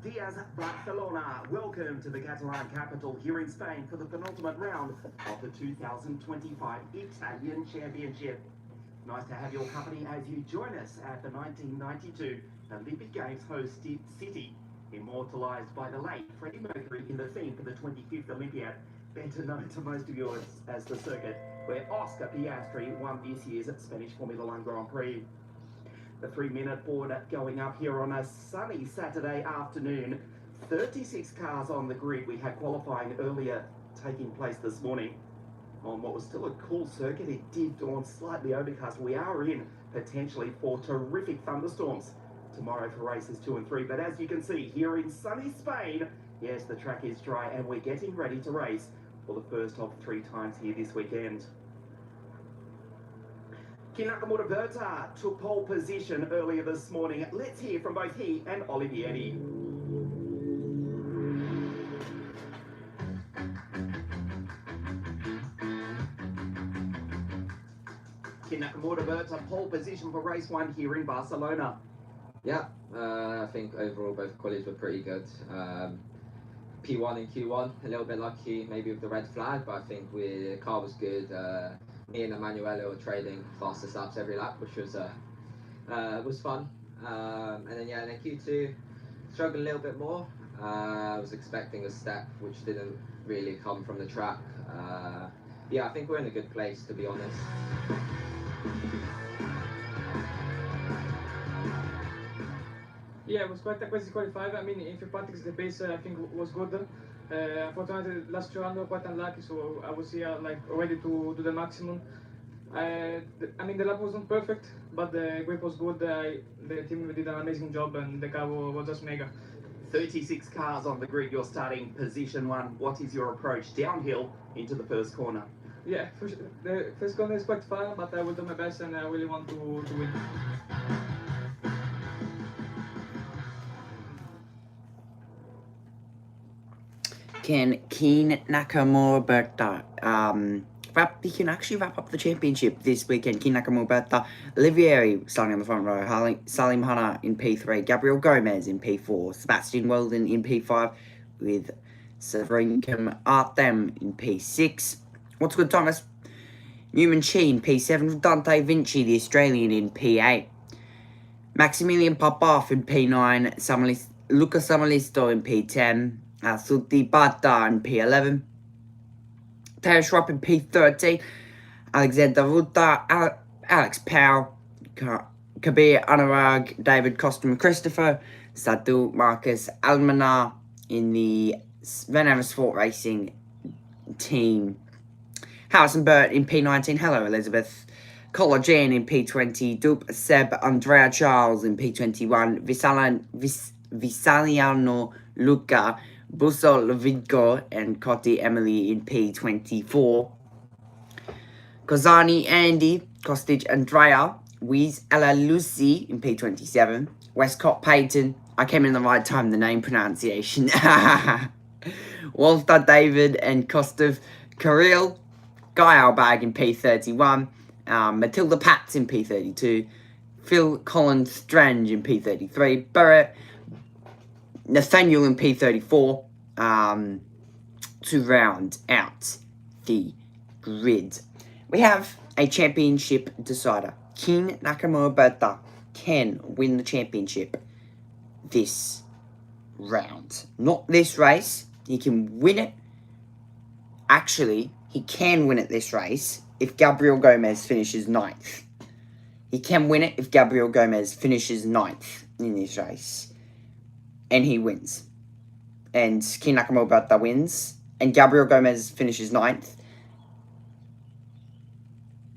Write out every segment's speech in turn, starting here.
Diaz Barcelona, welcome to the Catalan capital here in Spain for the penultimate round of the 2025 Italian Championship. Nice to have your company as you join us at the 1992 Olympic Games hosted city, immortalised by the late Freddie Mercury in the theme for the 25th Olympiad, better known to most of you as the circuit, where Oscar Piastri won this year's Spanish Formula One Grand Prix. The 3-minute board going up here on a sunny Saturday afternoon. 36 cars on the grid. We had qualifying earlier taking place this morning on what was still a cool circuit. It did dawn slightly overcast. We are in potentially for terrific thunderstorms tomorrow for races 2 and 3. But as you can see here in sunny Spain, yes, the track is dry and we're getting ready to race for the first of 3 times here this weekend. Kin Nakamura Berta took pole position earlier this morning. Let's hear from both he and Olivieri. Kin Nakamura Berta pole position for race 1 here in Barcelona. Yeah, I think overall both qualies were pretty good. P1 and Q1, a little bit lucky maybe with the red flag, but I think the car was good. Me and Emanuele were trading fastest laps every lap, which was fun. And then Q2 struggled a little bit more. I was expecting a step which didn't really come from the track. I think we're in a good place, to be honest. Yeah, it was quite a crazy qualifier. I mean, in few practice, the pace I think was good. Unfortunately, last round were quite unlucky, so I was here ready to do the maximum. I mean, the lap wasn't perfect, but the grip was good. The team did an amazing job, and the car was just mega. 36 cars on the grid. You're starting position 1. What is your approach downhill into the first corner? Yeah, the first corner is quite far, but I will do my best, and I really want to win. Kin Nakamura Berta he can actually wrap up the championship this weekend. Kin Nakamura Berta, Olivieri starting on the front row, Salim Hanna in P3, Gabriel Gomez in P4, Sebastian Weldon in P5 with Severinkum Artem in P6. What's good, Thomas? Newman Chi in P7, Dante Vinci, the Australian, in P8. Maximilian Popov in P9, Luca Samalisto in P10. Sulti Bata in P11, Terry Schropp in P13, Alexander Ruta, Alex Powell, Kabir Anurag, David Costum Christopher, Sadhu Marcus Almanar in the Van Amersfoort Racing team. Harrison Burt in P19, hello Elizabeth. Collagen in P20, Dupe Seb Andrea Charles in P21, Visaliano Luca, Busso Lovico and Cotti Emily in P24. Kozani Andy, Kostic Andrea, Wies Ella Lucy in P27. Westcott Payton, I came in the right time, the name pronunciation. Walter David and Kostov Kirill, Guy Albag in P31. Matilda Patz in P32. Phil Collins Strange in P33. Barrett Nathaniel in P34 to round out the grid. We have a championship decider. Kin Nakamura Berta can win the championship this round. Not this race. He can win it. Actually, he can win it this race if Gabriel Gomez finishes 9th. He can win it if Gabriel Gomez finishes 9th in this race. And he wins. And Kin Nakamura Berta wins. And Gabriel Gomez finishes 9th.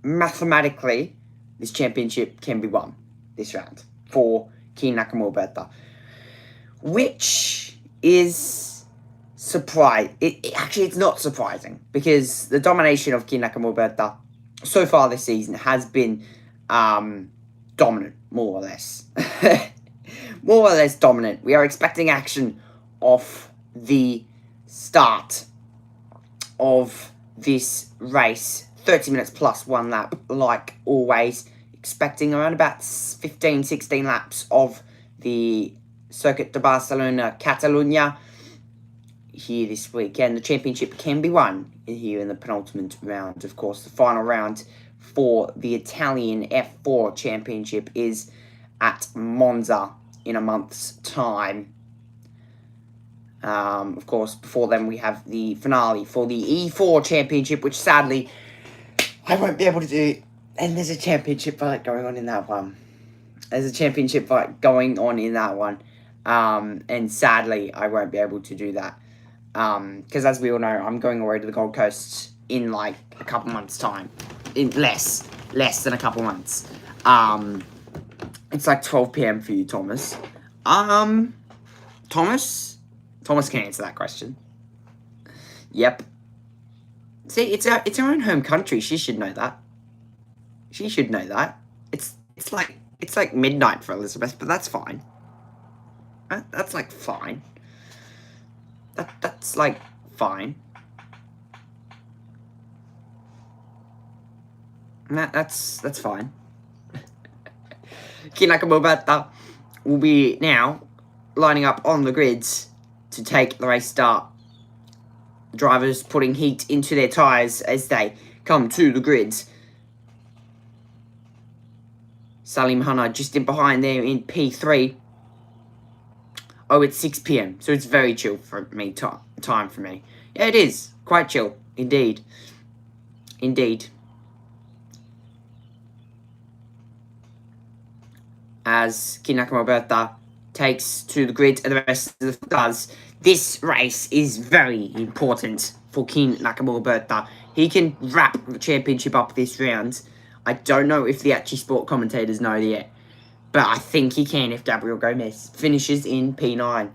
Mathematically, this championship can be won this round for Kin Nakamura Berta. Which is surprising. Actually, it's not surprising. Because the domination of Kin Nakamura Berta so far this season has been dominant, more or less. More or less dominant. We are expecting action off the start of this race. 30 minutes plus 1 lap, like always. Expecting around about 15, 16 laps of the Circuit de Barcelona, Catalunya, here this weekend. The championship can be won here in the penultimate round. Of course, the final round for the Italian F4 championship is at Monza in a month's time. Of course, before then we have the finale for the E4 championship, which sadly I won't be able to do. And there's a championship fight going on in that one. And sadly, I won't be able to do that. Because as we all know, I'm going away to the Gold Coast in like a couple months' time. In less than a couple months. It's like 12 p.m. for you, Thomas. Thomas can answer that question. Yep. See, it's our own home country. She should know that. It's like midnight for Elizabeth, but that's fine. That's like fine. That's like fine. That's fine. Keen Nakamura Berta will be now lining up on the grids to take the race start. Drivers putting heat into their tyres as they come to the grids. Salim Hannah just in behind there in P3. Oh, it's 6 p.m, so it's very chill for me, time for me. Yeah, it is. Quite chill, indeed. As Keen Nakamura Berta takes to the grid and the rest of the cars. This race is very important for Keen Nakamura Berta. He can wrap the championship up this round. I don't know if the Achi Sport commentators know yet, but I think he can if Gabriel Gomez finishes in P9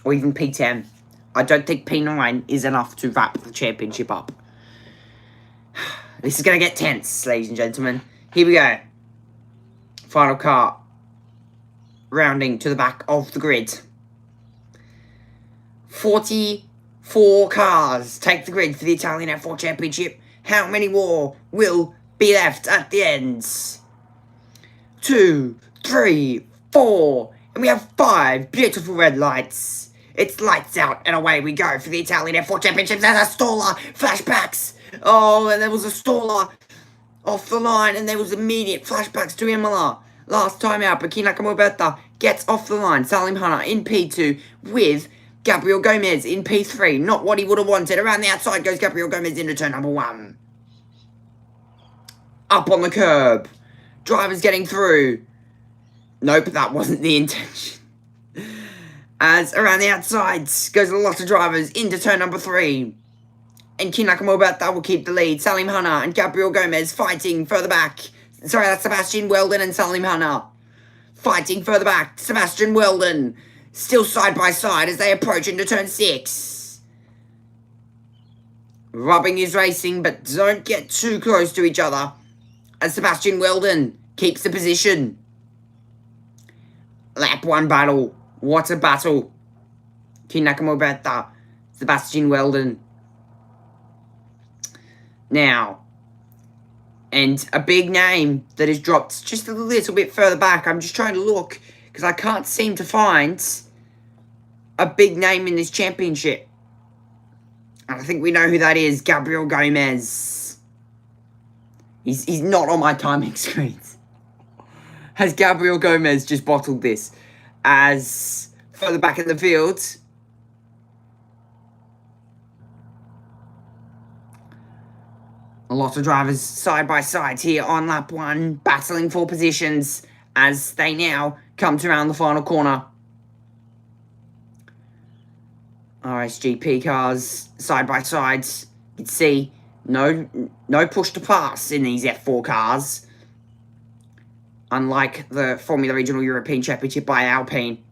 or even P10. I don't think P9 is enough to wrap the championship up. This is going to get tense, ladies and gentlemen. Here we go. Final car. Rounding to the back of the grid. 44 cars take the grid for the Italian F4 Championship. How many more will be left at the ends? 2, 3, 4, and we have 5 beautiful red lights. It's lights out and away we go for the Italian F4 Championship. There's a staller, flashbacks. Oh, and there was a staller off the line, and there was immediate flashbacks to Imola. Last time out, but Keen Nakamura Berta gets off the line. Salim Hannah in P2 with Gabriel Gomez in P3. Not what he would have wanted. Around the outside goes Gabriel Gomez into turn number 1. Up on the curb. Drivers getting through. Nope, that wasn't the intention. As around the outsides goes a lot of drivers into turn number 3. And Keen Nakamura Berta will keep the lead. Salim Hannah and Gabriel Gomez fighting further back. Sorry, that's Sebastian Weldon and Salim Hannah. Fighting further back. Sebastian Weldon. Still side by side as they approach into turn 6. Rubbing is racing, but don't get too close to each other. As Sebastian Weldon keeps the position. Lap 1 battle. What a battle. Keen Nakamura Berta. Sebastian Weldon. Now, and a big name that is dropped just a little bit further back. I'm just trying to look because I can't seem to find a big name in this championship. And I think we know who that is. Gabriel Gomez. He's not on my timing screens. Has Gabriel Gomez just bottled this? As further back in the field, a lot of drivers side by side here on lap 1, battling for positions as they now come to around the final corner. RSGP cars side by side. You can see no push to pass in these F4 cars. Unlike the Formula Regional European Championship by Alpine.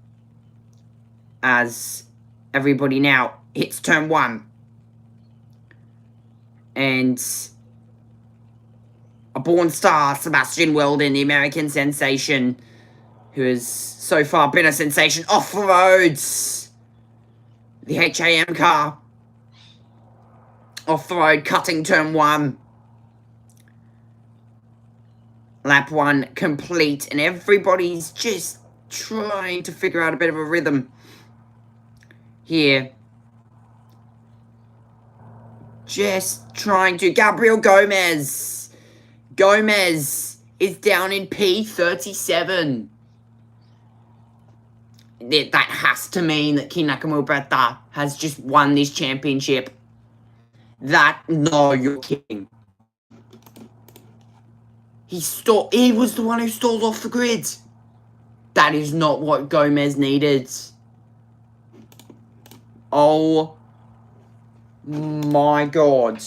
As everybody now hits turn 1. And a born star, Sebastian Weldon, the American sensation, who has so far been a sensation off the roads. The HAM car. Off the road, cutting turn 1. Lap 1 complete, and everybody's just trying to figure out a bit of a rhythm here. Just trying to... Gabriel Gomez. Gomez is down in P37. That has to mean that King Nakamura Berta has just won this championship. No, you're kidding. He was the one who stalled off the grid. That is not what Gomez needed. Oh my god.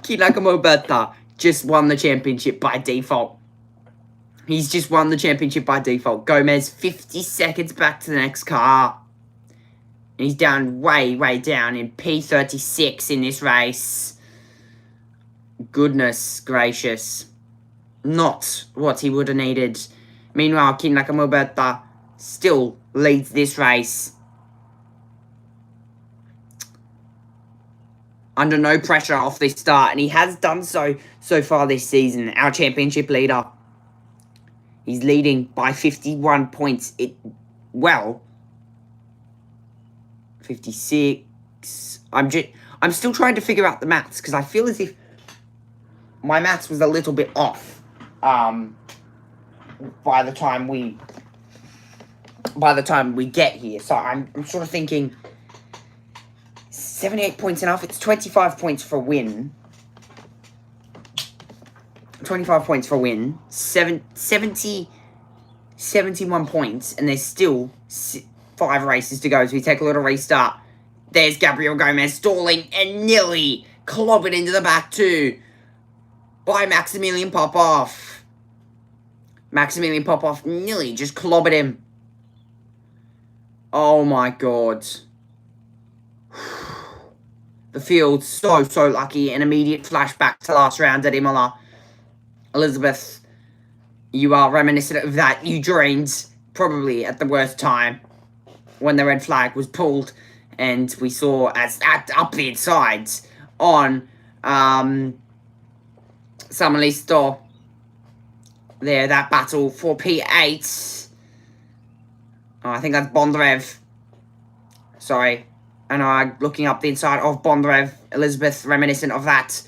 King Nakamura Berta just won the championship by default. He's just won the championship by default. Gomez 50 seconds back to the next car. And he's down way down in P36 in this race. Goodness gracious. Not what he would have needed. Meanwhile, King Nakamura Berta still leads this race. Under no pressure off this start. And he has done so far this season. Our championship leader. He's leading by 51 points. 56. I'm still trying to figure out the maths because I feel as if my maths was a little bit off. By the time we get here, so I'm sort of thinking 78 points enough. It's 25 points for a win. 25 points for a win, 71 points, and there's still 5 races to go, so we take a little restart. There's Gabriel Gomez stalling and nearly clobbered into the back too by Maximilian Popov. Maximilian Popov nearly just clobbered him. Oh my god. The field so lucky. An immediate flashback to last round at Imola. Elizabeth, you are reminiscent of that. You joined probably at the worst time when the red flag was pulled, and we saw as up the insides on Samuelisto there, that battle for P8. Oh, I think that's Bondrev. Sorry. And I'm looking up the inside of Bondrev. Elizabeth, reminiscent of that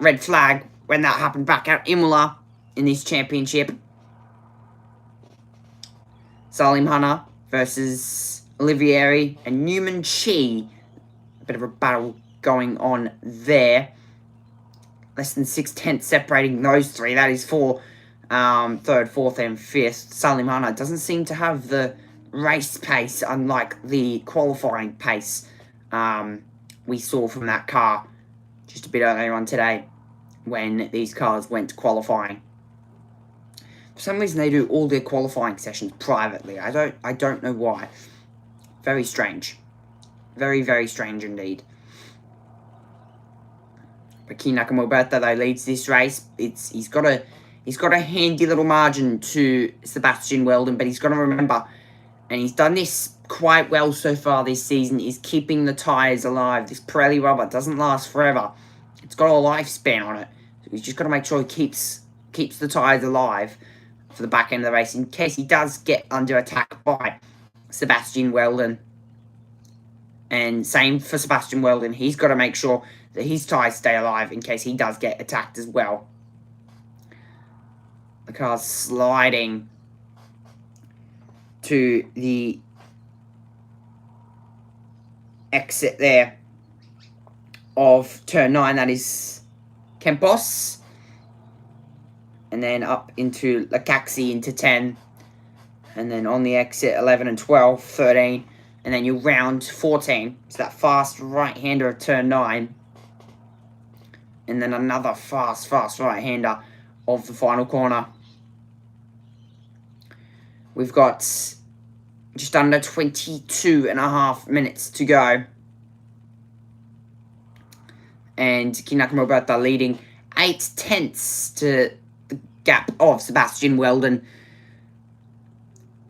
red flag when that happened back at Imola in this championship. Salim Hanna versus Olivieri and Newman Chi. A bit of a battle going on there. Less than 6/10 separating those three. That is for third, fourth, and fifth. Salim Hanna doesn't seem to have the race pace, unlike the qualifying pace we saw from that car just a bit earlier on today when these cars went qualifying. For some reason, they do all their qualifying sessions privately. I don't know why. Very strange. Very strange indeed. But King Nakamura Berta, though, leads this race. He's got a handy little margin to Sebastian Weldon, but he's got to remember, and he's done this quite well so far this season, is keeping the tyres alive. This Pirelli rubber doesn't last forever. It's got a lifespan on it. So he's just got to make sure he keeps the tyres alive for the back end of the race in case he does get under attack by Sebastian Weldon. And same for Sebastian Weldon. He's got to make sure that his tyres stay alive in case he does get attacked as well. The car's sliding to the exit there of turn 9. That is Campos. And then up into Lakaxi into 10. And then on the exit, 11 and 12, 13. And then you round 14. So that fast right-hander of turn 9. And then another fast right-hander of the final corner. We've got just under 22.5 minutes to go. And King Nakamura Berta leading 8/10 to the gap of Sebastian Weldon.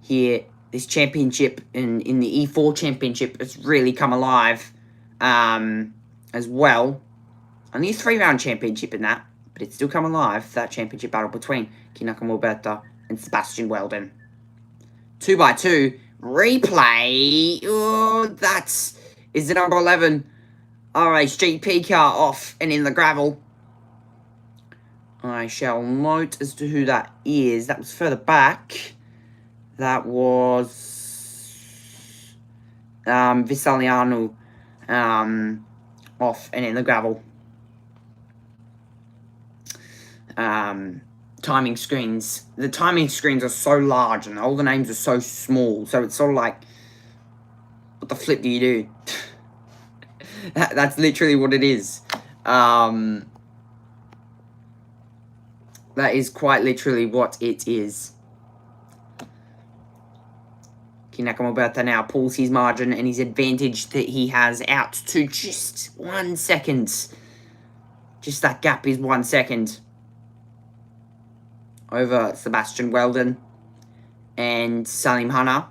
Here, this championship in the E4 championship has really come alive as well. Only a 3-round championship in that. but it's still come alive, that championship battle between King Nakamura Berta and Sebastian Weldon. 2x2 replay. Oh, is the number 11 RHGP car off and in the gravel. I shall note as to who that is. That was further back. That was Visaliano off and in the gravel. Timing screens. The timing screens are so large and all the names are so small. So it's sort of like, what the flip do you do? That's literally what it is. That is quite literally what it is. King Nakamura Berta now pulls his margin and his advantage that he has out to just 1 second. Just that gap is 1 second. Over Sebastian Weldon and Salim Hanna.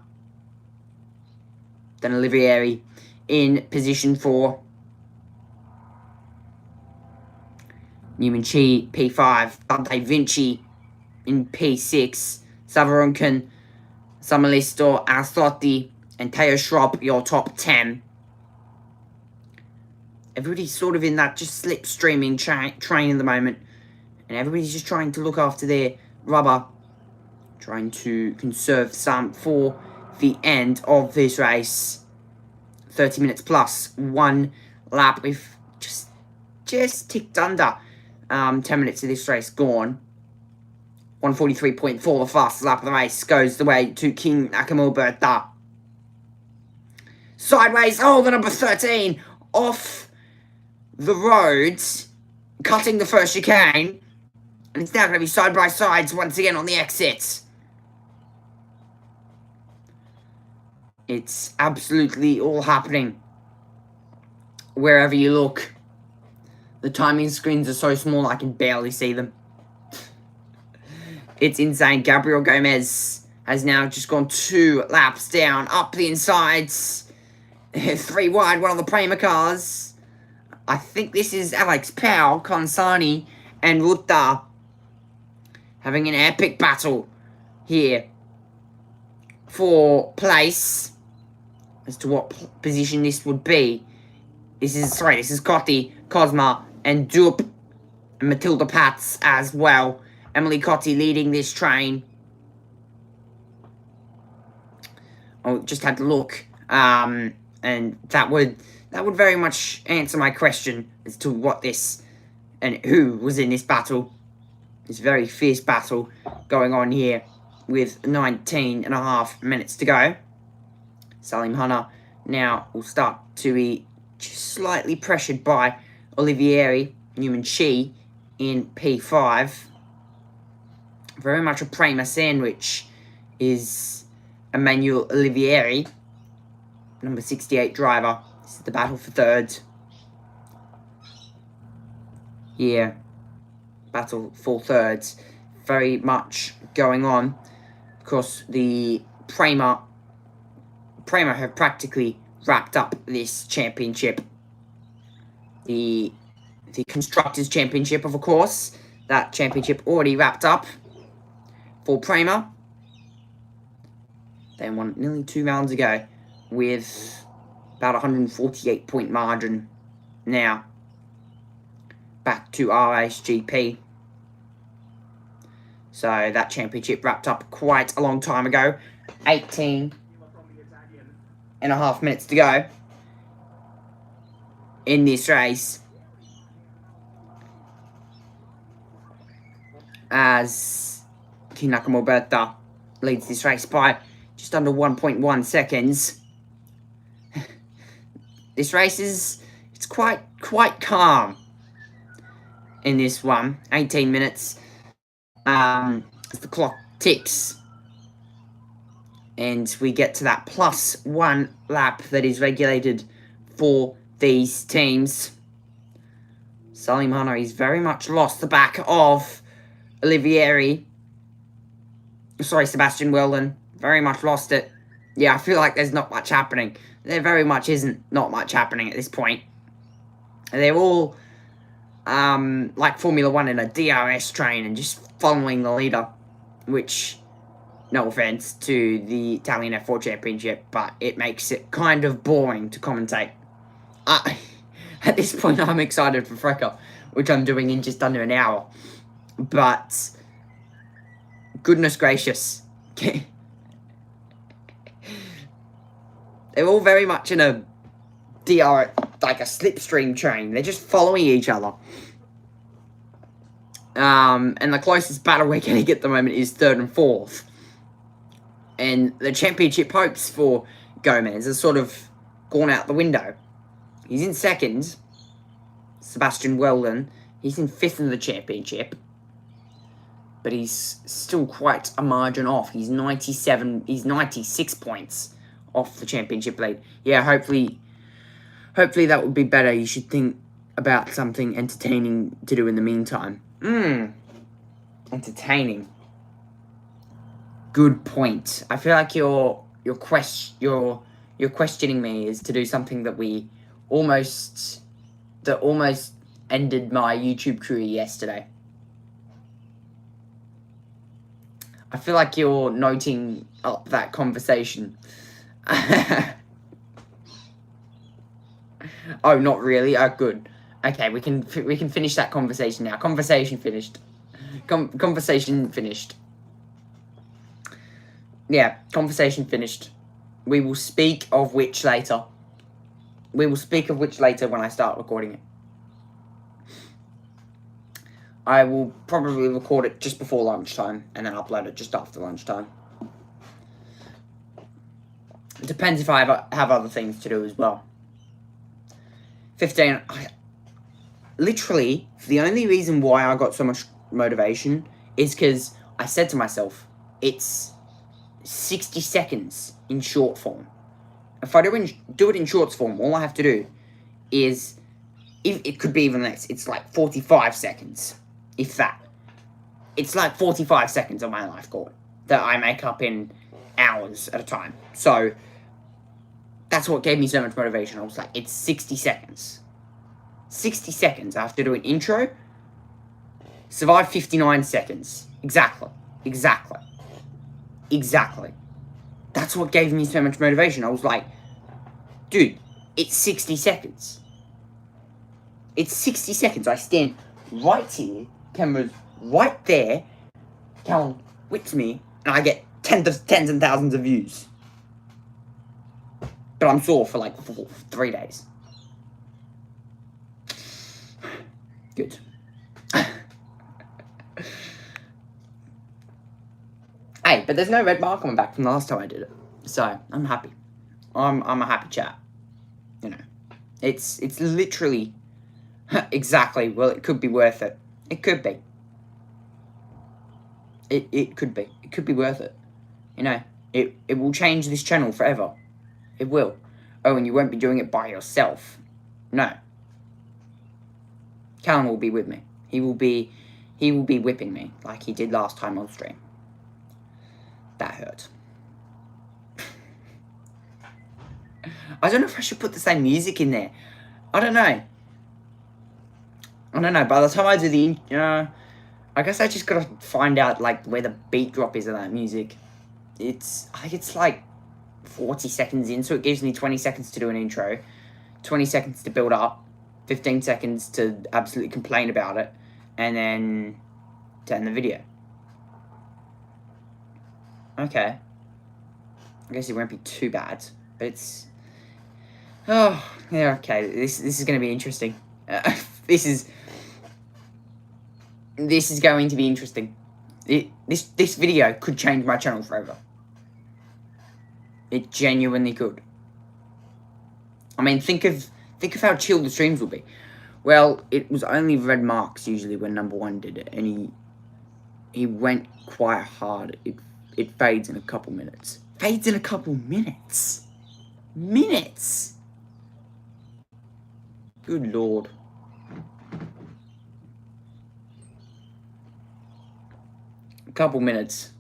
Then Olivieri in position 4. Newman Chi, P5. Dante Vinci in P6. Savaruncan, Samalisto, Arstotti, and Teo Schropp, your top 10. Everybody's sort of in that just slipstreaming train at the moment. And everybody's just trying to look after their rubber. Trying to conserve some for the end of this race. 30 minutes plus 1 lap. We've just ticked under 10 minutes of this race gone. 143.4, the fastest lap of the race, goes the way to King Nakamura Berta. Sideways, the number 13, off the roads, cutting the first chicane. And it's now going to be side by sides once again on the exits. It's absolutely all happening. Wherever you look. The timing screens are so small I can barely see them. It's insane. Gabriel Gomez has now just gone 2 laps down, up the insides. 3 wide, one of the Prema cars. I think this is Alex Powell, Consani, and Ruta having an epic battle here for place as to what position this would be. This is Cotti, Cosma, and Dupe, and Matilda Pats as well. Emily Cotti leading this train. Just had to look, and that would very much answer my question as to what this and who was in this battle. This very fierce battle going on here with 19.5 minutes to go. Salim Hanna now will start to be just slightly pressured by Olivieri. Newman Chi in P5. Very much a Prema sandwich is Emmanuel Olivieri, number 68 driver. This is the battle for third. Here, battle for thirds. Very much going on. Of course, the Prema have practically wrapped up this championship. The Constructors' Championship, of course. That championship already wrapped up for Prema. They won nearly 2 rounds ago with about 148 point margin. Now, back to RHGP. So that championship wrapped up quite a long time ago. 18.5 minutes to go in this race. As King Nakamura Berta leads this race by just under 1.1 seconds. This race it's quite calm in this one. 18 minutes as the clock ticks. And we get to that +1 lap that is regulated for these teams. Salim Hanna, he's very much lost the back of Olivieri. Sorry, Sebastian Weldon. Very much lost it. Yeah, I feel like there's not much happening. There very much isn't not much happening at this point. They're all like Formula 1 in a DRS train and just following the leader, which, no offense to the Italian F4 Championship, but it makes it kind of boring to commentate. At this point, I'm excited for FRECA, which I'm doing in just under an hour. But, goodness gracious. They're all very much in a like a slipstream train. They're just following each other. And the closest battle we're getting at the moment is 3rd and 4th. And the championship hopes for Gomez has sort of gone out the window. He's in 2nd. Sebastian Weldon. He's in 5th in the championship. But he's still quite a margin off. He's 96 points off the championship lead. Yeah, hopefully that would be better. You should think about something entertaining to do in the meantime. Entertaining. Good point. I feel like you're questioning me is to do something that almost ended my YouTube career yesterday. I feel like you're noting up that conversation. Oh, not really? Oh, good. Okay, we can finish that conversation now. Conversation finished. Conversation finished. Yeah, conversation finished. We will speak of which later. We will speak of which later when I start recording it. I will probably record it just before lunchtime and then upload it just after lunchtime. It depends if I have other things to do as well. 15. Literally, the only reason why I got so much motivation is because I said to myself, it's 60 seconds in short form. If I do it in short form, all I have to do is, if it could be even less, it's like 45 seconds. If that. It's like 45 seconds of my life goal that I make up in hours at a time. So, that's what gave me so much motivation. I was like, it's 60 seconds. 60 seconds. I have to do an intro. Survive 59 seconds. Exactly. That's what gave me so much motivation. I was like, dude, it's 60 seconds. It's 60 seconds. I stand right here. Camera's right there. Callum whips me. And I get tens and thousands of views. But I'm sore for like 3 days. Good. Hey, but there's no red mark coming back from the last time I did it. So, I'm happy. I'm a happy chap. You know. It's literally exactly, well, it could be worth it. It could be. It could be. It could be worth it. You know, it will change this channel forever. It will. Oh, and you won't be doing it by yourself. No. Callum will be with me. He will be whipping me like he did last time on stream. That hurt. I don't know if I should put the same music in there. I don't know. By the time I do the I guess I just gotta find out like where the beat drop is of that music. I think it's like 40 seconds in, so it gives me 20 seconds to do an intro, 20 seconds to build up, 15 seconds to absolutely complain about it, and then to end the video. Okay. I guess it won't be too bad, but it's... Oh, yeah, okay, this is going to be interesting. This is going to be interesting. This video could change my channel forever. It genuinely could. I mean, think of how chill the streams will be. Well, it was only red marks usually when number one did it, and he went quite hard. It fades in a couple minutes. Fades in a couple minutes. Minutes. Good lord. A couple minutes.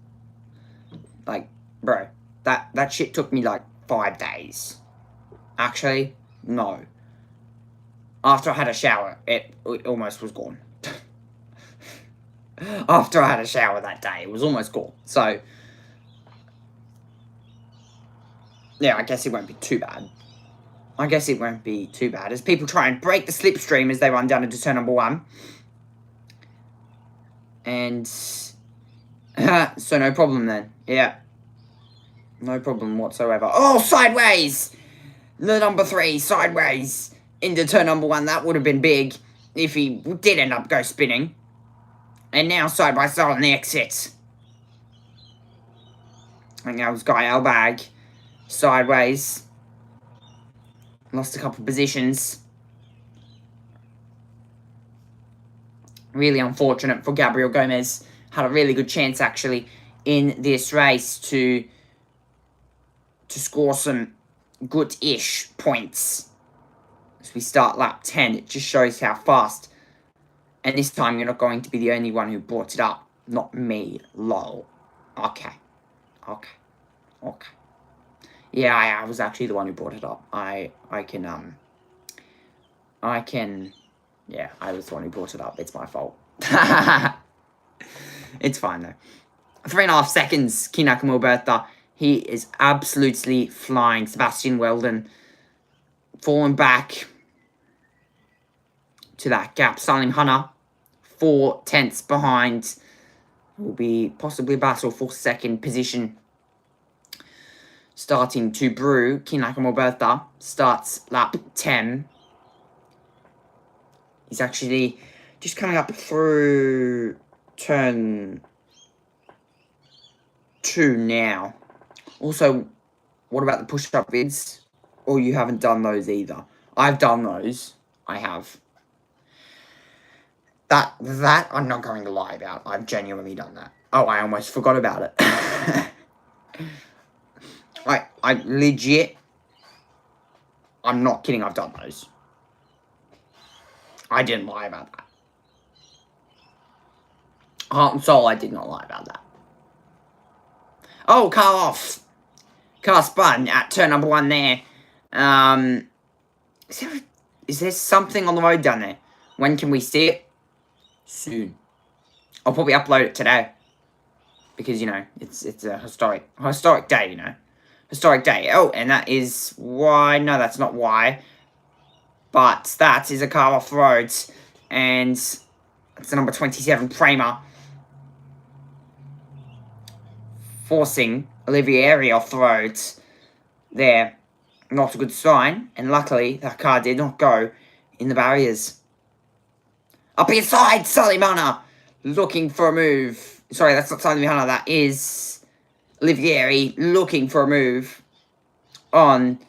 Like, bro, that shit took me like 5 days. Actually, no. After I had a shower, it almost was gone. After I had a shower that day, it was almost gone. So, yeah, I guess it won't be too bad. As people try and break the slipstream as they run down into turn number 1. And, so no problem then. Yeah. No problem whatsoever. Oh, sideways! The number 3, sideways into turn number 1. That would have been big if he did end up go spinning. And now side by side on the exit. And now it's Guy Albag. Sideways. Lost a couple of positions. Really unfortunate for Gabriel Gomez. Had a really good chance, actually, in this race to score some good-ish points. As we start lap 10, it just shows how fast. And this time, you're not going to be the only one who brought it up. Not me, lol. Okay. Yeah, I was actually the one who brought it up. Yeah, I was the one who brought it up. It's my fault. It's fine, though. 3.5 seconds, Keen Nakamura Bertha. He is absolutely flying. Sebastian Weldon falling back to that gap. Salim Hanna, 4 tenths behind. Will be possibly a battle for second position. Starting to brew. Keen Nakamura Bertha starts lap 10. He's actually just coming up through turn 2 now. Also, what about the push-up vids? Or you haven't done those either? I've done those. I have. That I'm not going to lie about. I've genuinely done that. Oh, I almost forgot about it. I legit... I'm not kidding, I've done those. I didn't lie about that. Heart and soul, I did not lie about that. Oh, car off. Car spun at turn number 1 there. Is there something on the road down there? When can we see it? Soon. I'll probably upload it today. Because, you know, it's a historic day, you know. Historic day. Oh, and that is why... No, that's not why. But that is a car off the roads. And it's the number 27, Prema. Forcing Olivieri off the roads. There. Not a good sign. And luckily, that car did not go in the barriers. Up inside, Salimana. Looking for a move. Sorry, that's not Salimana. That is Olivieri looking for a move on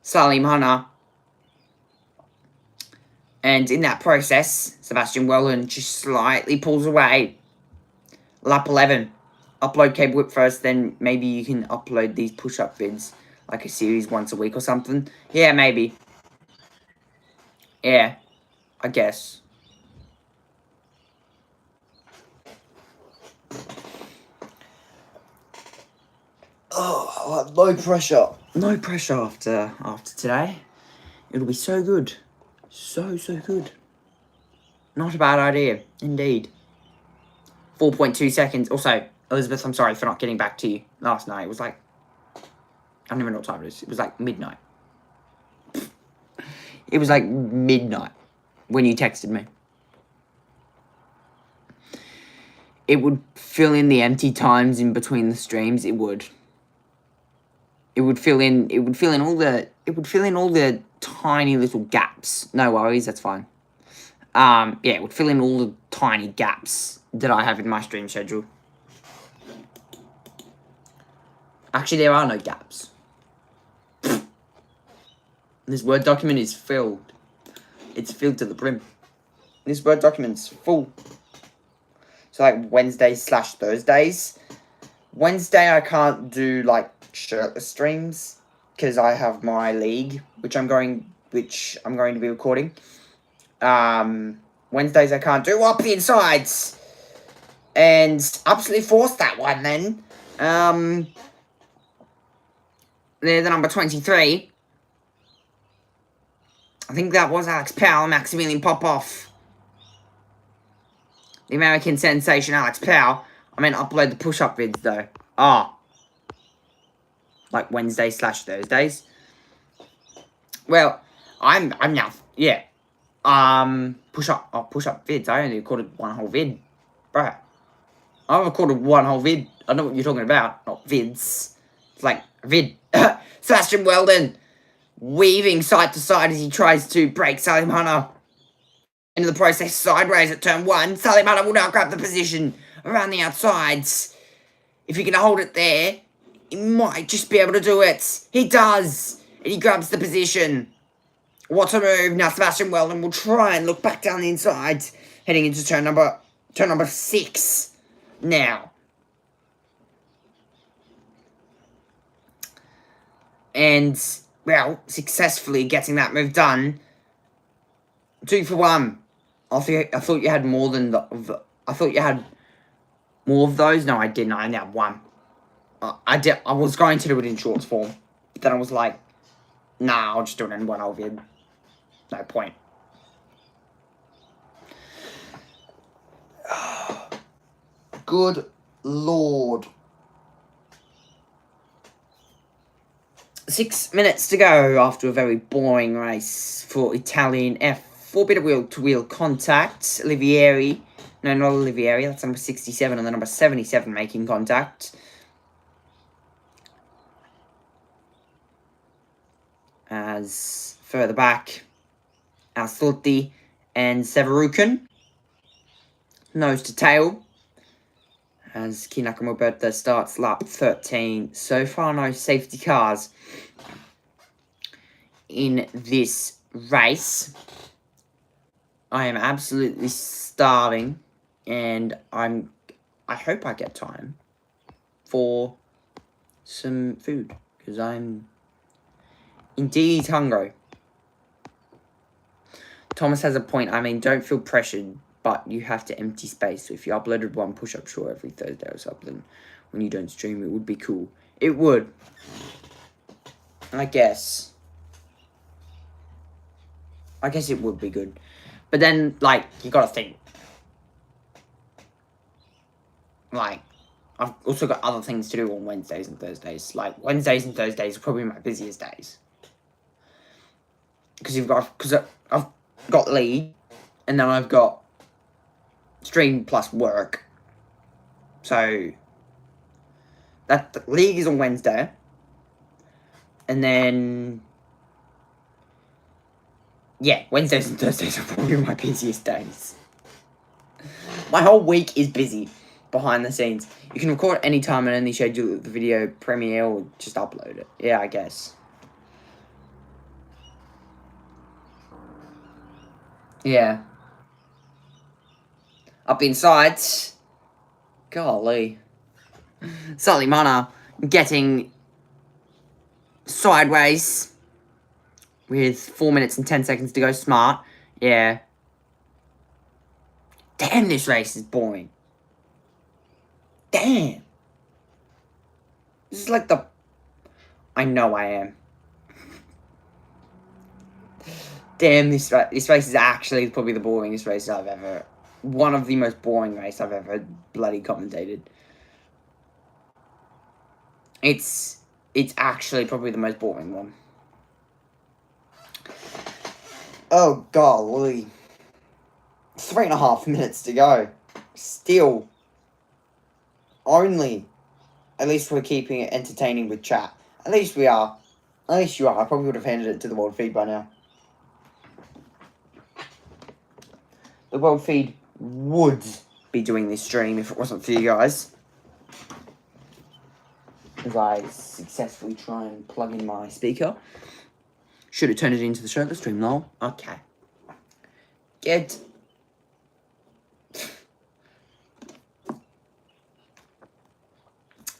Salimana. And in that process, Sebastian Weldon just slightly pulls away. Lap 11. Upload cable whip first, then maybe you can upload these push-up vids. Like a series once a week or something. Yeah, maybe. Yeah, I guess. Oh, low pressure. No pressure after today. It'll be so good. So good. Not a bad idea, indeed. 4.2 seconds. Also, Elizabeth, I'm sorry for not getting back to you last night. It was like, I don't even know what time it is. It was like midnight. It was like midnight when you texted me. It would fill in the empty times in between the streams. It would. It would fill in all the tiny little gaps. No worries, that's fine. Yeah, it would fill in all the tiny gaps that I have in my stream schedule. Actually, there are no gaps. This Word document is filled. It's filled to the brim. This Word document's full. So, like, Wednesdays/Thursdays. Wednesday, I can't do, like, shirtless streams. Because I have my league, which I'm going to be recording. Wednesdays, I can't do up the insides. And absolutely forced that one, then. They're the number 23. I think that was Alex Powell, Maximilian Popov. The American sensation, Alex Powell. I meant upload the push-up vids, though. Like Wednesdays/Thursdays. Well, I'm now, yeah. Push-up vids. I only recorded one whole vid. Bruh. I recorded one whole vid. I know what you're talking about. Not vids. It's like a vid. Sebastian Weldon weaving side to side as he tries to break Salim Hunter. Into the process sideways at turn 1. Salim Hunter will now grab the position around the outsides. If he can hold it there, he might just be able to do it. He does. And he grabs the position. What a move. Now Sebastian Weldon will try and look back down the inside. Heading into turn number 6. Now. And, well, successfully getting that move done. 2 for 1. I thought you had more than I thought you had more of those. No, I didn't. I only had 1. I was going to do it in shorts form. But then I was like, nah, I'll just do it in one whole vid. No point. Good Lord. 6 minutes to go after a very boring race for Italian F4 bit of wheel-to-wheel contact. Olivieri, no, not Olivieri, that's number 67 and the number 77 making contact. As further back, Alstotti and Severukin. Nose to tail. As Kei Nakamoto starts lap 13. So far, no safety cars in this race. I am absolutely starving, and I hope I get time for some food, because I'm indeed hungry. Thomas has a point. I mean, don't feel pressured, but you have to empty space. So if you uploaded one push-up show every Thursday or something, when you don't stream, it would be cool. It would. I guess it would be good. But then, like, you gotta think. Like, I've also got other things to do on Wednesdays and Thursdays. Like, Wednesdays and Thursdays are probably my busiest days. Because I've got league, and then I've got stream plus work. So that the league is on Wednesday. And then yeah, Wednesdays and Thursdays are probably my busiest days. My whole week is busy behind the scenes. You can record any time and any schedule the video premiere or just upload it. Yeah, I guess. Yeah. Up inside. Golly. Salim Hunter getting sideways with 4 minutes and 10 seconds to go. Smart. Yeah. Damn, this race is boring. Damn. This is like the... I know I am. Damn, this race is actually probably the boringest race I've ever... One of the most boring races I've ever bloody commentated. It's actually probably the most boring one. Oh, golly. 3.5 minutes to go. Still. Only. At least we're keeping it entertaining with chat. At least we are. At least you are. I probably would have handed it to the world feed by now. The world feed would be doing this stream if it wasn't for you guys. As I successfully try and plug in my speaker. Should have turned it into the show, the stream, lol. Okay. Get...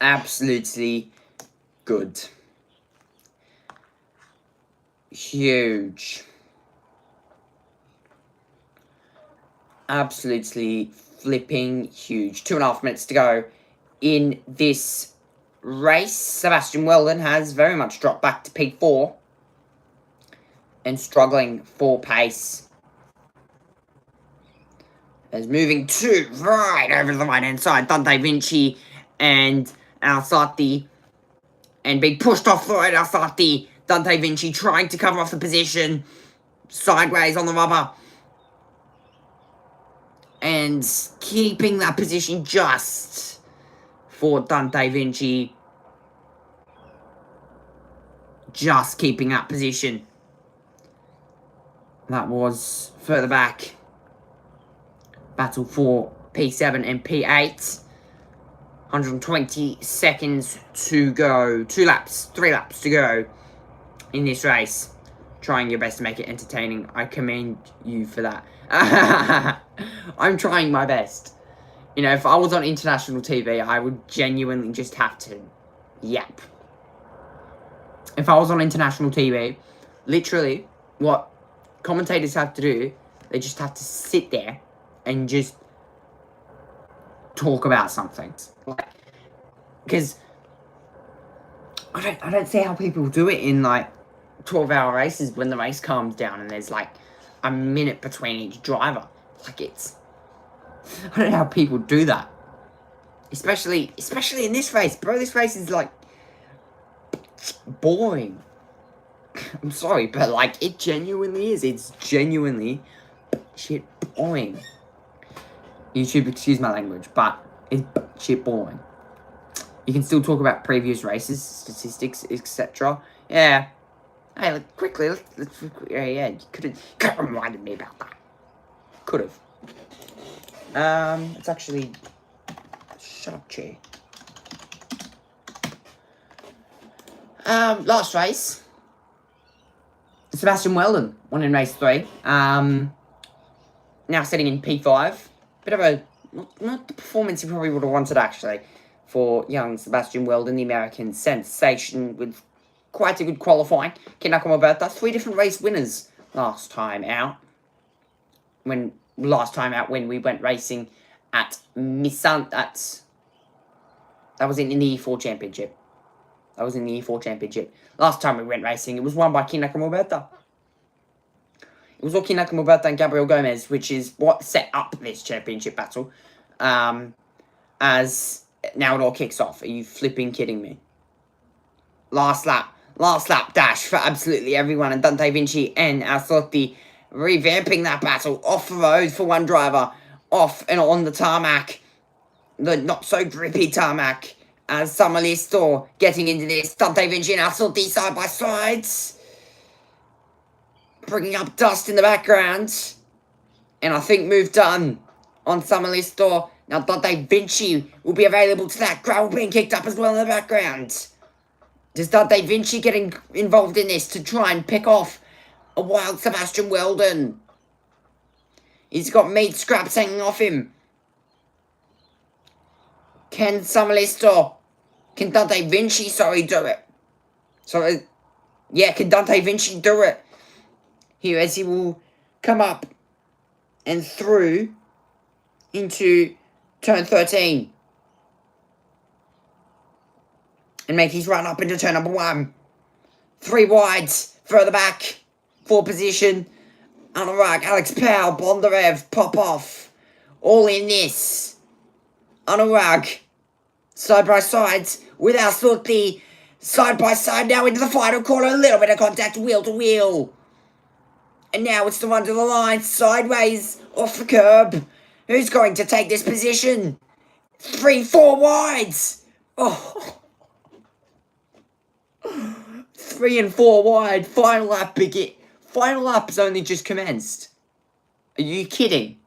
Absolutely good. Huge. Absolutely flipping huge. 2.5 minutes to go in this race. Sebastian Weldon has very much dropped back to P4. and struggling for pace. As moving to right over the right-hand side, Dante Vinci and Alsati, and being pushed off the right, Alsati. Dante Vinci trying to cover off the position, sideways on the rubber, and keeping that position just for Dante Vinci. Just keeping that position. That was further back. Battle for P7 and P8. 120 seconds to go. 3 laps to go in this race. Trying your best to make it entertaining. I commend you for that. I'm trying my best. You know, if I was on international TV, I would genuinely just have to yap. If I was on international TV, literally, what commentators have to do, they just have to sit there and just talk about something. Like, because I don't see how people do it in like 12-hour races when the race calms down and there's like a minute between each driver. Like I don't know how people do that. Especially in this race, bro. This race is like boring. I'm sorry, but like it genuinely is. It's genuinely shit boring. YouTube, excuse my language, but it's shit boring. You can still talk about previous races, statistics, etc. Yeah. Hey, look, quickly, let's yeah, you could have reminded me about that. Could have. It's actually... Shut up, chair. Last race. Sebastian Weldon won in race 3. Now sitting in P5. Bit of a... Not the performance he probably would have wanted, actually, for young Sebastian Weldon, the American sensation, with quite a good qualifying. Ken Nakamura, 3 different race winners last time out. When we went racing at Nissan, that was in the E4 Championship. Last time we went racing, it was won by Ken Nakamura. It was all Ken Nakamura and Gabriel Gomez, which is what set up this championship battle. As now it all kicks off. Are you flipping kidding me? Last lap dash for absolutely everyone, and Dante Vinci and Alsotti revamping that battle off the road for one driver, off and on the tarmac, the not so grippy tarmac, as Samalisto getting into this. Dante Vinci and Alsotti side by sides, bringing up dust in the background, and I think move done on Samalisto. Now Dante Vinci will be available to that. Gravel being kicked up as well in the background. Does Dante Vinci getting involved in this to try and pick off a wild Sebastian Weldon? He's got meat scraps hanging off him. Can Dante Vinci, do it? Can Dante Vinci do it? Here, as he will come up and through into turn 13. And make his run up into turn number 1. 3 wides, further back, 4 position. Anurag, Alex Powell, Bondarev, Popov. All in this. Anurag, side by sides, with Alsuti, side by side, now into the final corner, a little bit of contact, wheel to wheel. And now it's the run to the line, sideways, off the curb. Who's going to take this position? 3-4 wides. Oh. 3 and 4 wide. Final lap, Bigot. Final lap has only just commenced. Are you kidding?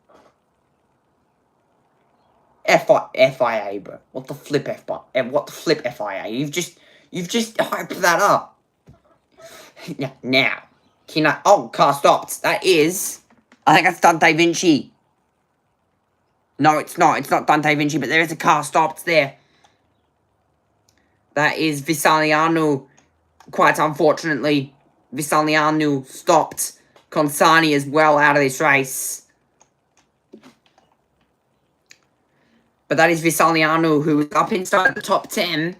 FIA, bro. What the flip FIA? You've just hyped that up. Now, car stopped. That is, I think that's Dante Vinci. No, it's not. It's not Dante Vinci, but there is a car stopped there. That is Visaliano. Quite unfortunately, Visaliano stopped Consani as well out of this race. But that is Visaliano, who is up inside the top 10.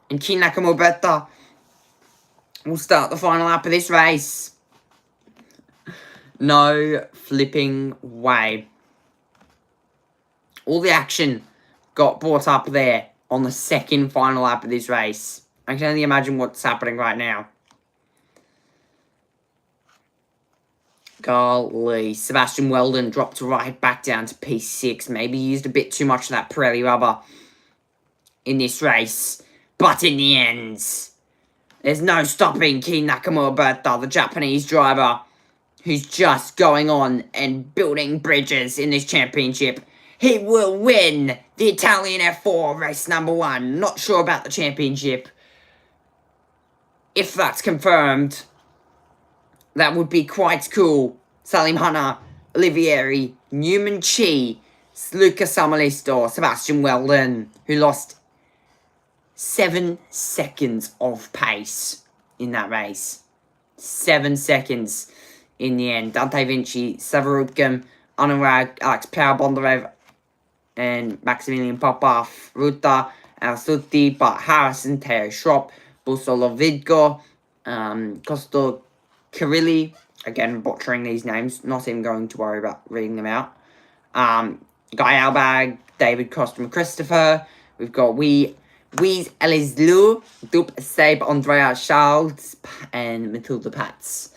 And Ken Nakamura will start the final lap of this race. No flipping way. All the action got brought up there on the second final lap of this race. I can only imagine what's happening right now. Golly. Sebastian Weldon dropped right back down to P6. Maybe used a bit too much of that Pirelli rubber in this race. But in the end, there's no stopping Kei Nakamura, the Japanese driver, who's just going on and building bridges in this championship. He will win the Italian F4 race number 1. Not sure about the championship. If that's confirmed, that would be quite cool. Salim Hanna, Olivieri, Newman Chi, Luca Samalisto, Sebastian Weldon, who lost 7 seconds of pace in that race. 7 seconds in the end. Dante Vinci, Savarutkin, Anurag, Alex Bondarev, and Maximilian Popov, Ruta, Alsuti, Bart Harrison, Teo Schropp, Busolovidgo, Kosto Kirilli, again butchering these names, not even going to worry about reading them out. Guy Albag, David Costa Christopher, we've got Wies Elislu, Dup Sabe, Andrea Charles, and Matilda Patz.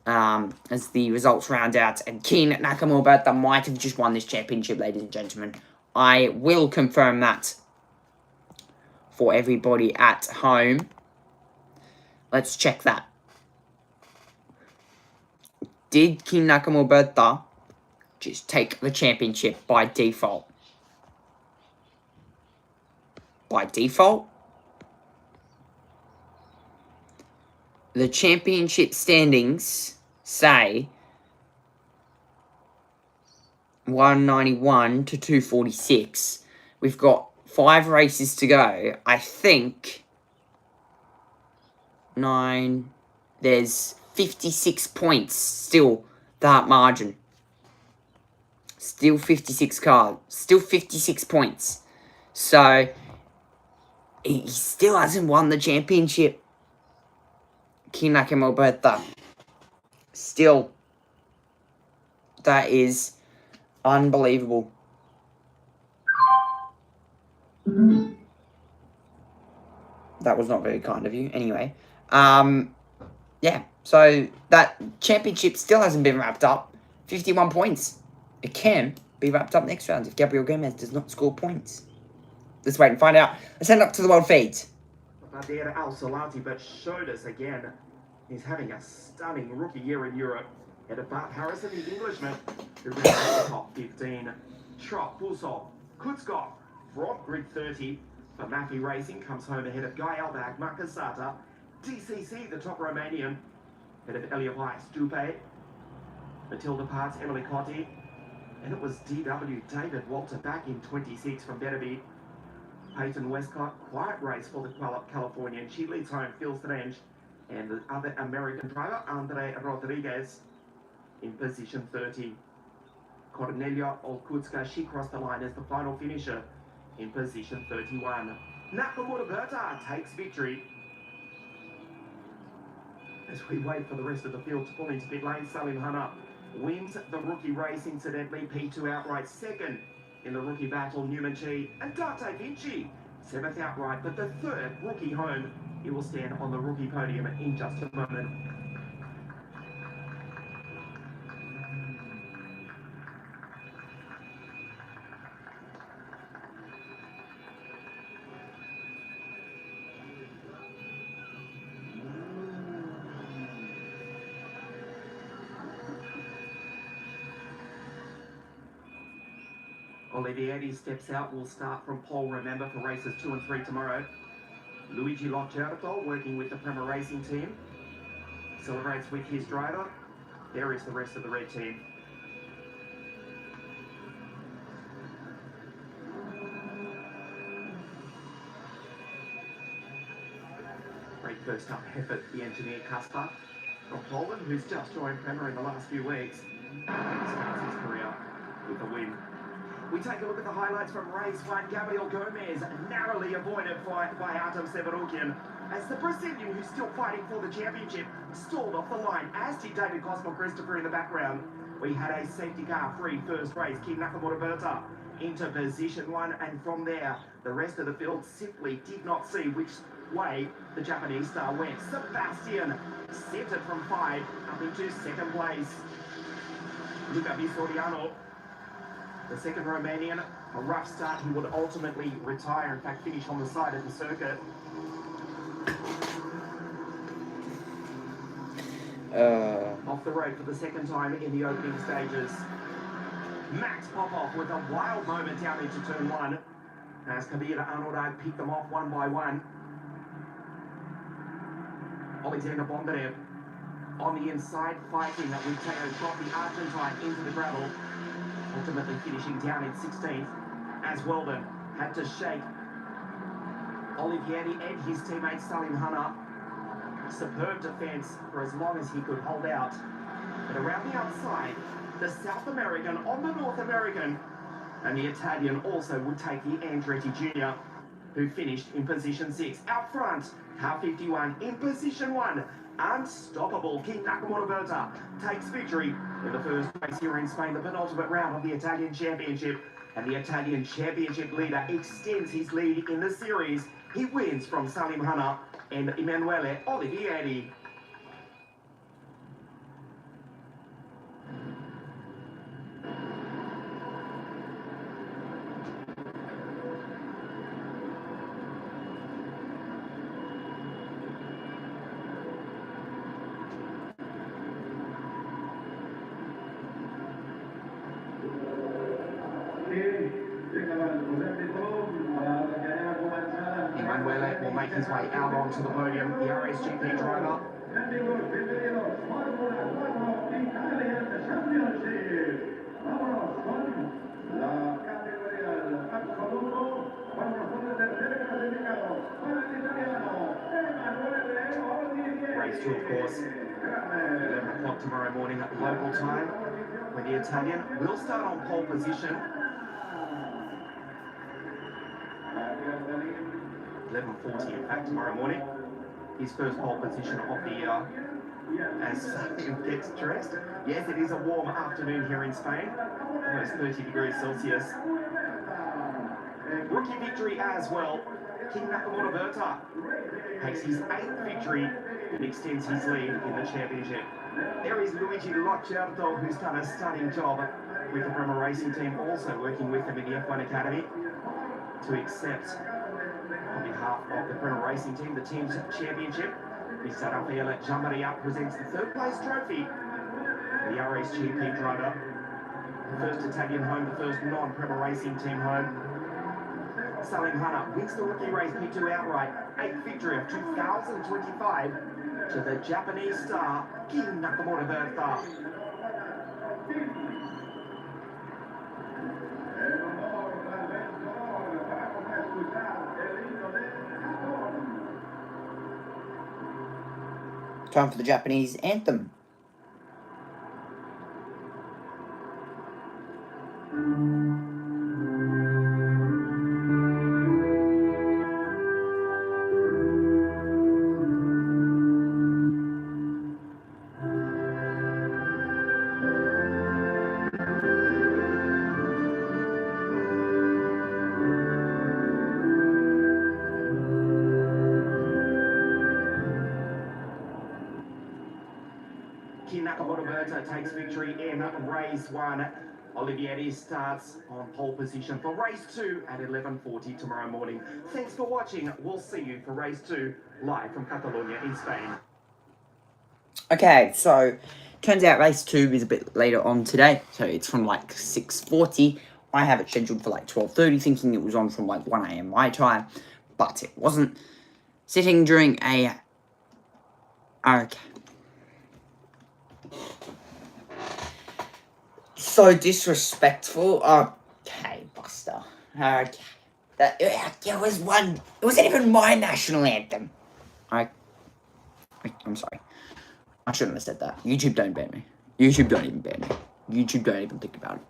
As the results round out, and Kei Nakamura might have just won this championship, ladies and gentlemen. I will confirm that for everybody at home. Let's check that. Did Kei Nakamura just take the championship by default? By default? The championship standings say 191 to 246. We've got 5 races to go. I think 9. There's 56 points still, that margin. Still 56 cars. Still 56 points. So, he still hasn't won the championship. Kei Nakamura. Still, that is unbelievable. That was not very kind of you. Anyway, yeah. So that championship still hasn't been wrapped up. 51 points. It can be wrapped up next round if Gabriel Gomez does not score points. Let's wait and find out. Let's head up to the world feeds. Badir Al Salati, but showed us again. He's having a stunning rookie year in Europe. Ahead of Bart Harrison, the Englishman, who ran the top 15. Trot, Busov, Kutskov, Front Grid 30. For Maffei Racing, comes home ahead of Guy Albag, Marcus Sata. DCC, the top Romanian, ahead of Elia Weiss, Dupe. Matilda Parts, Emily Cotti. And it was DW David Walter back in 26 from Beterbiev. Peyton Westcott, quiet race for the Californian. She leads home Phil Strange and the other American driver, Andre Rodriguez, in position 30. Cornelia Olkutska, she crossed the line as the final finisher in position 31. Nakamura Berta takes victory. As we wait for the rest of the field to pull into pit lane, Salim Hanna wins the rookie race, incidentally, P2 outright. Second in the rookie battle, Newman Chi and Dante Vinci, 7th outright, but the 3rd rookie home. He will stand on the rookie podium in just a moment. Olivieri steps out. Will start from pole, remember, for races 2 and 3 tomorrow. Luigi Loccerto, working with the Prema Racing team, celebrates with his driver. There is the rest of the red team. Great first up effort, the engineer Kaspar from Poland, who's just joined Prema in the last few weeks. Starts his career with a win. We take a look at the highlights from race 1. Gabriel Gomez narrowly avoided by Artem Severukin. as the Brazilian, who's still fighting for the championship, stalled off the line, as did David Cosmo Christopher in the background. We had a safety car free first race. King Nakamura Berta into position 1, and from there, the rest of the field simply did not see which way the Japanese star went. Sebastian centered from 5 up into second place. Luca Visoriano, the second Romanian, a rough start. He would ultimately retire, in fact finish on the side of the circuit. Off the road for the second time in the opening stages. Max Popov with a wild moment down into turn 1 as Kabir Arnoldag picked them off one by one. Alexander Bondarev on the inside fighting with Teo got the Argentine into the gravel, ultimately finishing down in 16th as Weldon had to shake Olivieri and his teammate Salim Hanna. Superb defence for as long as he could hold out. But around the outside, the South American on the North American, and the Italian also would take the Andretti Jr., who finished in position 6. Out front, car 51 in position 1. Unstoppable King Nakamura Berta takes victory in the first race here in Spain, the penultimate round of the Italian Championship. And the Italian Championship leader extends his lead in the series. He wins from Salim Hanna and Emanuele Olivieri. Emanuele will make his way out onto the podium, the RSGP driver. Race 2, of course, 11 o'clock tomorrow morning at local time, where the Italian will start on pole position. 11:40 in fact tomorrow morning. His first pole position of the year as Salim gets dressed. Yes, it is a warm afternoon here in Spain, almost 30 degrees Celsius. Rookie victory as well. King Nakamura Berta takes his 8th victory and extends his lead in the championship. There is Luigi Loccerto, who's done a stunning job with the Bremmer Racing team, also working with them in the F1 Academy to accept on behalf of the Bremmer Racing team the team's championship. Mr. Raffaele Giammaria presents the 3rd place trophy. The RSGP driver, the first Italian home, the first non-Bremmer Racing team home. Salim Hanna wins the rookie race P2 outright, 8th victory of 2025 to the Japanese star King Nakamura Berta. Time for the Japanese anthem. King Nakamura Berta takes victory in race 1. Olivieri starts on pole position for race 2 at 11:40 tomorrow morning. Thanks for watching. We'll see you for race 2 live from Catalonia in Spain. Okay, so turns out race 2 is a bit later on today. So it's from like 6:40. I have it scheduled for like 12:30, thinking it was on from like 1 AM my time, but it wasn't. Sitting during a... Okay. So disrespectful. Okay, Buster. Okay. It wasn't even my national anthem. I'm sorry. I shouldn't have said that. YouTube don't ban me. YouTube don't even ban me. YouTube don't even think about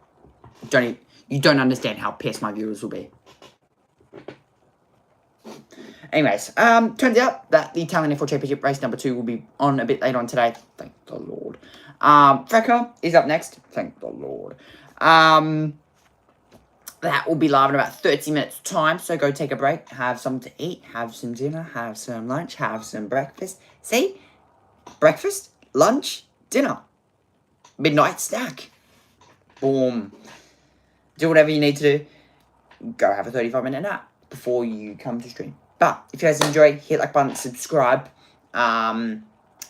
it. You don't understand how pissed my viewers will be. Anyways, turns out that the Italian F4 Championship race number 2 will be on a bit later on today. Thank the Lord. Frecker is up next. Thank the Lord. That will be live in about 30 minutes time. So go take a break, have something to eat, have some dinner, have some lunch, have some breakfast. See? Breakfast, lunch, dinner. Midnight snack. Boom. Do whatever you need to do. Go have a 35-minute nap before you come to stream. But if you guys enjoy, hit like button, subscribe. And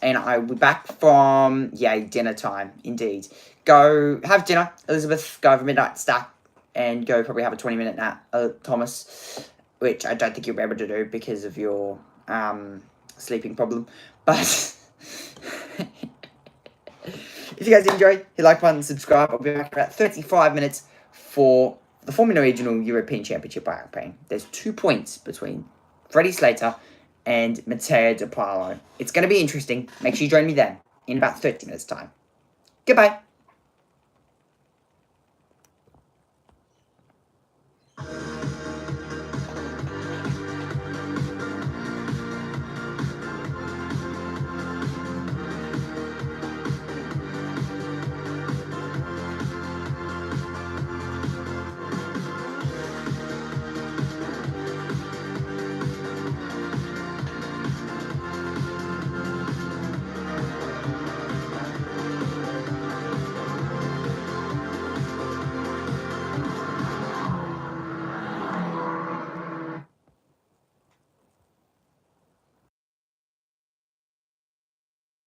I will be back from, dinner time, indeed. Go have dinner, Elizabeth. Go have a midnight snack. And go probably have a 20-minute nap, Thomas. Which I don't think you'll be able to do because of your sleeping problem. But if you guys enjoy, hit like button, subscribe. I'll be back in about 35 minutes for the Formula Regional European Championship by Alpine. There's 2 points between Freddie Slater and Matteo De Paolo. It's going to be interesting. Make sure you join me then in about 30 minutes' time. Goodbye.